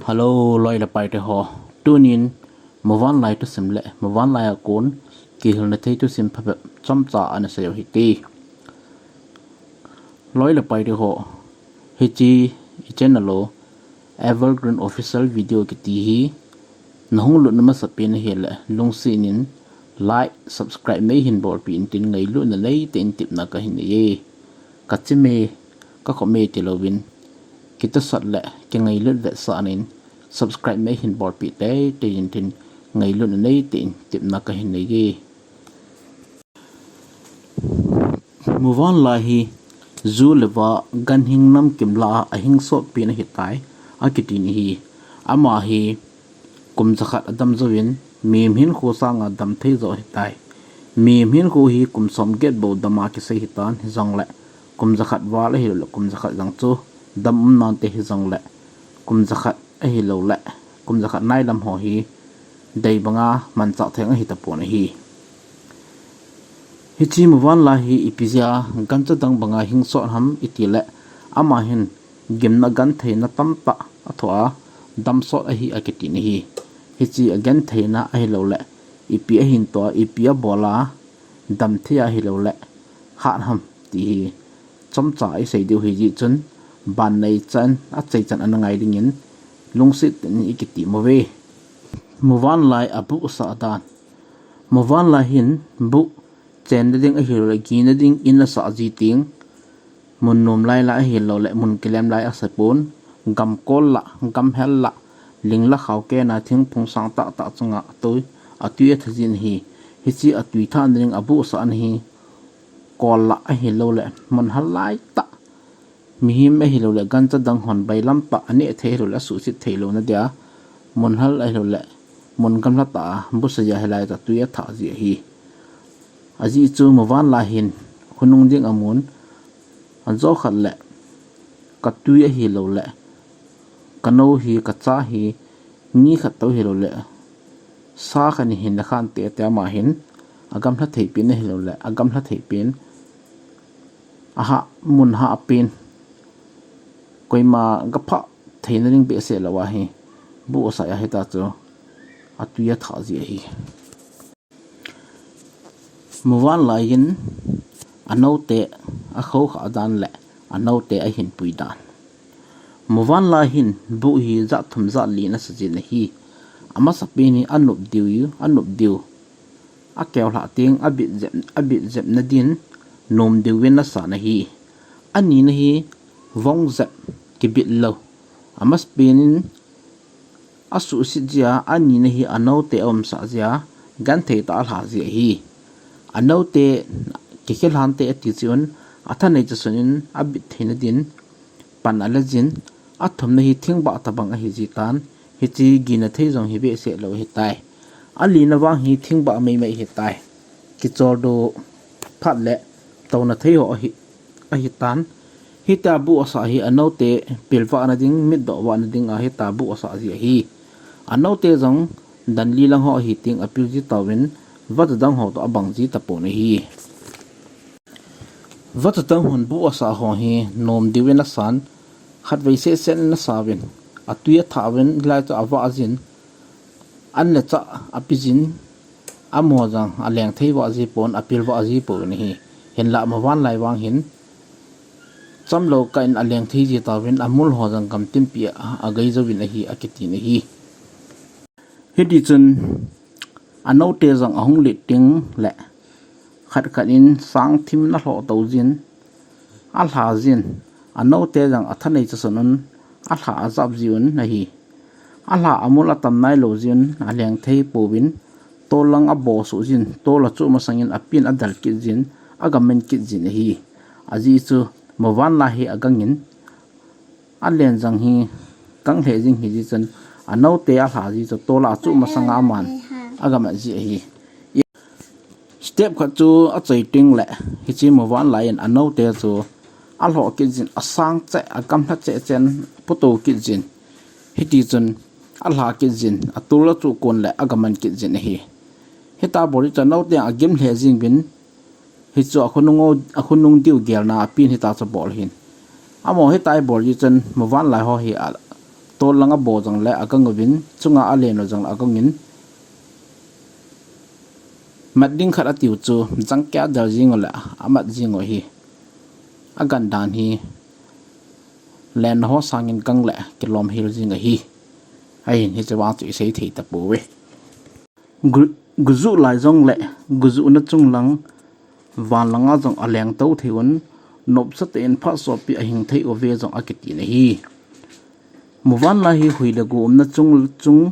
Hello, loi la pai te ho. Tunin movan lai tu sim le, movan lai a kon ki hil na thei tu sim pha cham cha an se hi ti. Loi la pai te ho. Hi chi I channel lo Evergreen official video ki ti hi. Na hong lu na ma sa pin hi le long si nin like subscribe me hin bor pi in tin ngai lu na nei te in tip na ka hin ye. Ka chi me ka ko me ti lo win. Kita sat le ke ngai lu le sa anin subscribe me hin bor pi te in tin ngai lu na nei te in tip na ka hin nei ge move on la hi zu lewa gan hing nam kim la a hing so pi na hi tai a kiti ni hi ama hi kum zakhat adam zawin mem hin kho sang adam thei zo hi tai mem hin ko hi kum som get bo dama ki sei hi tan hi zong le kum zakhat wa la hi lo kum zakhat jang chu dam non te hi zong le kum zakhat a hi lo le kum zakhat nai lam ho hi dei banga man cha theng a hi ta pon hi hi chi mu wan la hi ipizia gan cha dang banga hing so ham itile ama hin gemna gan theina tampa athwa dam so a hi aketi ni hi chi again theina a hi lo le ipi a hin to ipi a bola dam thia hi lo le khan ham ti hi chom cha ai sei deu hi ji chun ban nei chan a chei chan an ngai ding in lungsit ni ikiti mowe muwan lai abu sa dan muwan la hin bu chen ding a hi lo gi na ding in la sa ji ting mun nom lai la hi lo le mun kilem lai a sapun gam kol la gam hel la ling la khaw ke na thing phung sang ta ta chunga toi atuya thajin hi hi chi atui than ding abu sa an hi kol la a hi lo le man hal lai ta mi hi me hi lo le gan cha dang hon bai lam pa ani the lo la su sit thei lo na dia mun hal ai lo le mun kam la ta bu sa ya helai ta tuya tha ji hi aji chu mawan la hin khunung ding amun an zo khat le ka tuya hi lo le kano hi ka cha hi ni khat to hi lo le sa khan hin na khan te te ma hin agam hla thei pin hi lo le agam hla thei pin aha mun ha pin koima gapha theina ring be se lawa hi bu sa ya heta chu atuya tha ji hi muwan la yin anote a kho kha dan le anote a hin pui dan muwan la hin bu hi za thum za li na sajin hi ama sapini anup diu a kew la ting a bit zep na din nom diu wen na sa na hi ani na hi vong zep ki bit lo ama spinin asu sijia ani na hi anote om sa ja gan the ta la ji hi anote ki khel han te ti chun athane chu sunin abit theina din pan alajin athum na hi thingba tabang a hi ji tan hi chi gina thei jong hi be se lo hi tai ali na wang hi thingba mai mai hi tai ki chor do phat le to na thei ho hi a hi tan hi ta bu asa hi anote pilwa na ding mid do wa na ding a hi ta bu asa ji hi anote jong dan li lang ho hi ting apil ji tawin wat dang ho to abang ji ta po na hi wat dang hon bu asa ho hi nom diwen na san khat vei se sen na sawin atuya thawen lai to awa azin an le cha apijin amo jang aleng thei wa ji pon apil wa ji po ni hi hen la ma wan lai wang hin cham lo kain aleng thei ji tawin amul ho jang kam tim pi a gai zawin a hi akiti ni hi hedi chun anote jang ahung le ting le khat khat in sang thim na hlo to jin a hla jin anote jang athanei cha sonun a hla azab jiun na hi a hla amula tam nai lo jin aleng thei powin tolang a bo su jin tola chu ma sangin apin adal ki jin agamen ki jin hi aji chu mawan la hi agangin alen jang hi kang he jing hi ji chan anote a hla ji chu tola chu ma sanga man agama ji hi step kha chu a chei ting le hi chi mawan la in anote chu a hlo ki jin asang che agam hla che chen photo ki jin hi ti chun a hla ki jin atula chu kon le agaman ki jin hi heta bori cha no te agim hle jing bin hi chu akhunung diu gel na pin hi ta cha bol hin amo hi tai bol ji chen mawan la ho hi tol langa bo jang le akang win chunga alen lo jang akang in mading khat atiu chu jang kya dal jing la amat jing hi agan dan hi len ho sangin kang le kilom hil jing hi ai ni chawa chu sei thei ta pu we guzu lai jong le guzu na chung lang van langa jong aleng to theun nop sa ten pha so pi a hing thei o ve jong akiti ne hi muwan la hi hui le gu na chung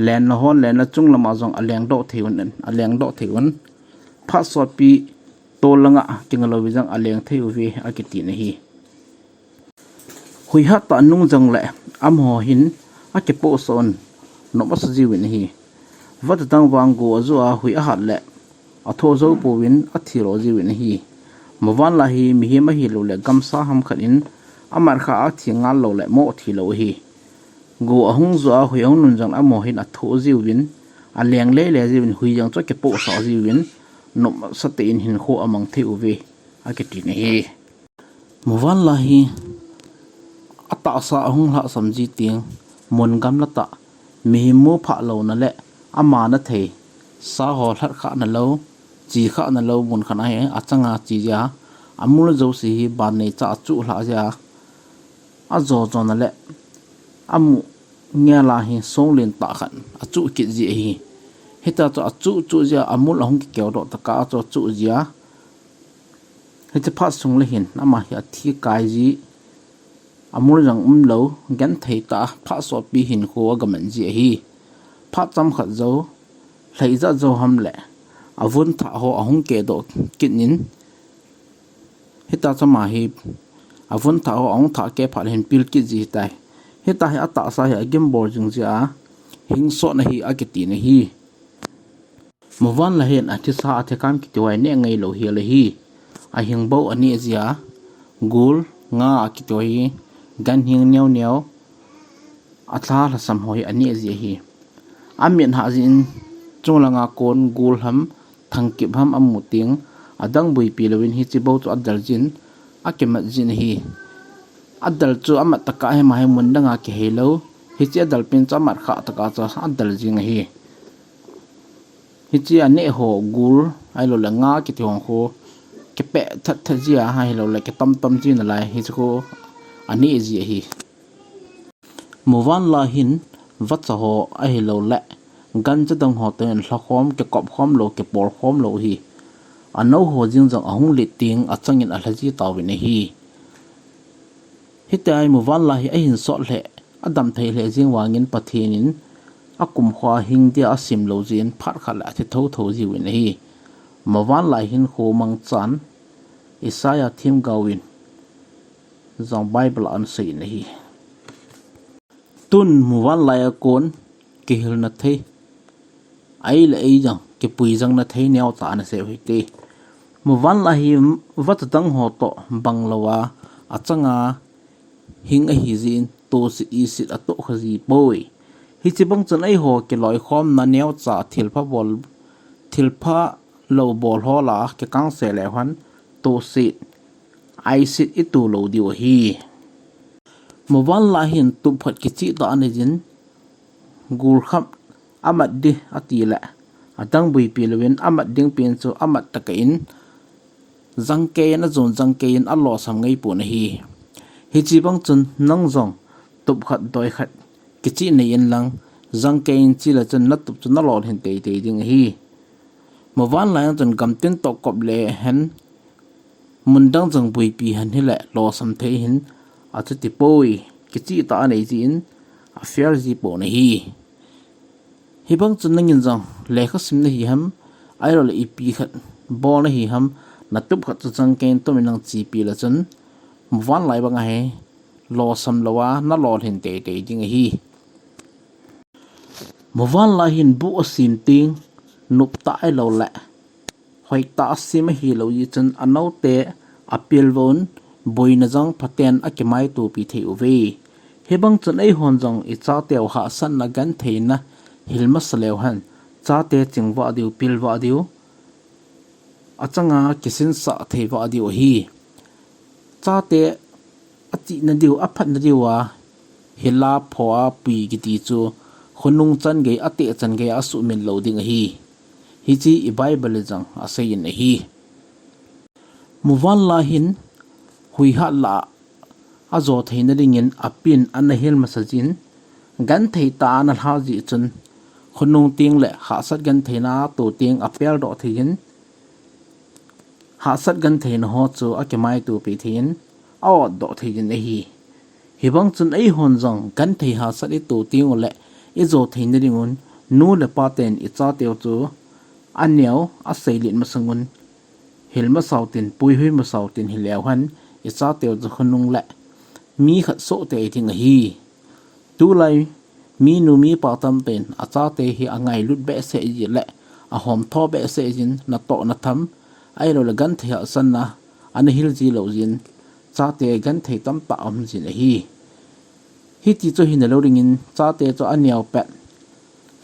len na hon len na chung lama jong aleng do theun pha so pi to langa kingalo wi jong aleng thei o ve akiti ne hi hui ha ta nung jong le am ho hin ake po son no ba sa jiwin hi wat tang wang go zo a hui a hat le a tho zo po win a thiro jiwin hi muwan la hi mi hi ma hi lo le gam sa ham khan in amar kha a thingal lo le mo thi lo hi go ahung zo a hui hung nun jang a mo hin a tho jiwin a leng le le jiwin hui jang cho ke po sa jiwin no sa te in hin kho amang the u ve a ke ti ne hi muwan la hi ata sa ahung la samji ting mon gam la ta mi mo pha lo na le ama na thei sa ho thar kha na lo chi kha na lo mun khana he achanga chi ja amul zo si hi ban nei cha chu hla ja a zo zo na le amu nge la hi song len ta khan a chu ki ji hi heta to a chu ja amul hong ki keu do ta ka cho chu ja heta pha sung le hin ama hi a thi kai ji amul rang lo gan thei ta pha so pi hin kho ga man ji hi pha cham khat zo hlei za zo ham le avun tha ho ahung ke do kinin hita chama hi avun tha ho ahung tha ke phal hin pil ki ji tai hita hi ata sa hi agem bor jing ja hing so na hi akiti na hi muwan la hen athi sa athe kam ki tiwai ne ngai lo hi la hi a hing bo ani zia gul nga akitoi gan hing neu atha la sam hoi ani zi hi amin ha jin chunglanga kon gul ham thangkip ham amuting adang bui pilawin hi chibo chu adal jin akemat jin hi adal chu amat taka he mai mundanga ke helo hi che dal pin chamar kha taka cha adal jing hi hi chi ane ho gul ai lo la nga ki thong ho ke pe that that ji a hai lo la ke tam ji na lai hi chu ani ji hi muwan la hin vatsa ho a hi lo la gan cha dang ho ten hla khom ke kop khom lo ke por khom lo hi ano ho jing jang ahung le ting a changin a hlaji tawin hi hitai muwan la hi a hin so le adam thei le jing wangin pathinin akum khwa hing dia asim lo jin phar khala the tho ji win hi muwan la hin kho mang chan isaya thim gawin zong bible an sei na hi tun muwan la ya kon ke hil na thei ai le ai jang ke pui jang na thei neo ta na se hoite muwan la hi wat tang ho to banglawa achanga hing a hi jin to si isit ato khaji boi hi chibang chan ai ho ke loi khom na neo cha thilpha lo bol ho la ke kang se le han to sit ai sit itu lo di hi muwan la hin tu phat ki chi ta ne jin gur kham amat di atila atang bui pilwin amat ding pin chu amat takain jangke na zon jangke in allo sam ngai pu na hi hi chi bang chun nang jong tup khat doi khat ki chi nei in lang jangke in chi la chun na tup chu na lor hin te ding hi muwan la chun gam tin to kop le hen mundang jang bui pi han hi la lo sam the hin ati poi ki chi ta nei jin a fair ji po na hi hi bang chun nang in jang le kha sim na hi ham ai ro le ip khat bo na hi ham na tup khat chang ken to minang chi pi la chun muwan lai bang he lo sam lawa na lo hin te ding hi muwan la hin bu asim ting nup ta ai lo la hoi ta sim hi lo yi chun anau te apil won boina jang phaten akemai tu pi thei uve hebang chun ai hon jang I cha tew ha san na gan theina hilma salew han cha te chingwa diu pilwa diu achanga kisin sa theiwa diu hi cha te ati na diu aphat na diwa hila phoa pui ki ti chu khunung chan ge ate chan ge asu min lo ding hi chi i bible jang asein hi muwan la hin hui ha la azo theina ringin apin anahil masajin gan thei ta na ha ji chun khunung ting le ha sat gan theina to ting apel do thein ha sat gan thein ho chu akemai tu pi thein aw do thein hi hibang chun ei hon jong gan thei ha sat i tu ting le i zo thein ringun nu le paten i cha teu chu anyau a seilin masangun hilma sautin pui hui ma sautin hilew han i cha teu chu khunung le mi khat so te thing hi tu lai mi nu mi pa tam pen a cha te hi angai lut be se ji le a hom tho be se jin na to na tham ai lo la gan thei san na an hil ji lo jin cha te gan thei tam pa om jin hi ti chu hin lo ring in cha te chu anyau pet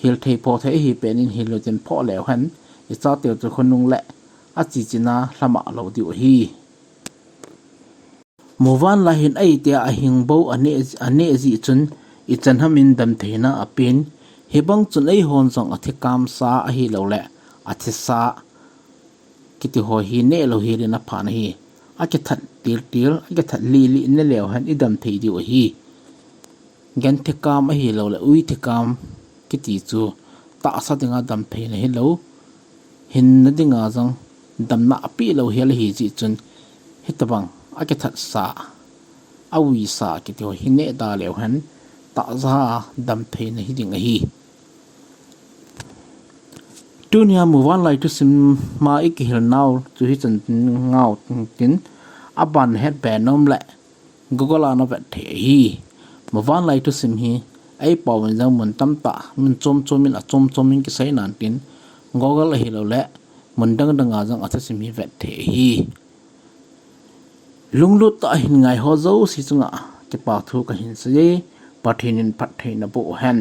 hil thei pho the hi pen in hil lo jen pho lew han i cha te chu khunung le a chi china hlama lo diu hi muwan la hin ai te a hing bo ane ji chun i chan hamin dam theina apin hebang chun ei hon jong a thikam sa a hi lo le a thi sa kiti ho hi ne lo hi ri na pha na hi a ke that tir a ke that li ne lew han i dam thei diu hi gan thikam a hi lo le ui thikam kiti chu ta sa dinga dam thei na hi lo hin na dinga jong dam na pi lo hel hi ji chun hitabang ake that sa awi sa ki to hine da lew han ta za dam the na hi ding hi tunia muwan lai to sim ma ik hil naw chu hi chan ngau tin aban het be nom le google ana vet the hi muwan lai to sim hi ai pawin jang mun tam ta min chom chomin a chom chomin ki sai nan tin google hi lo le mun dang danga jang a sim hi vet the hi lunglut ta hin ngai ho zo si chunga ke pa thu ka hin se pathinin phathei na bo han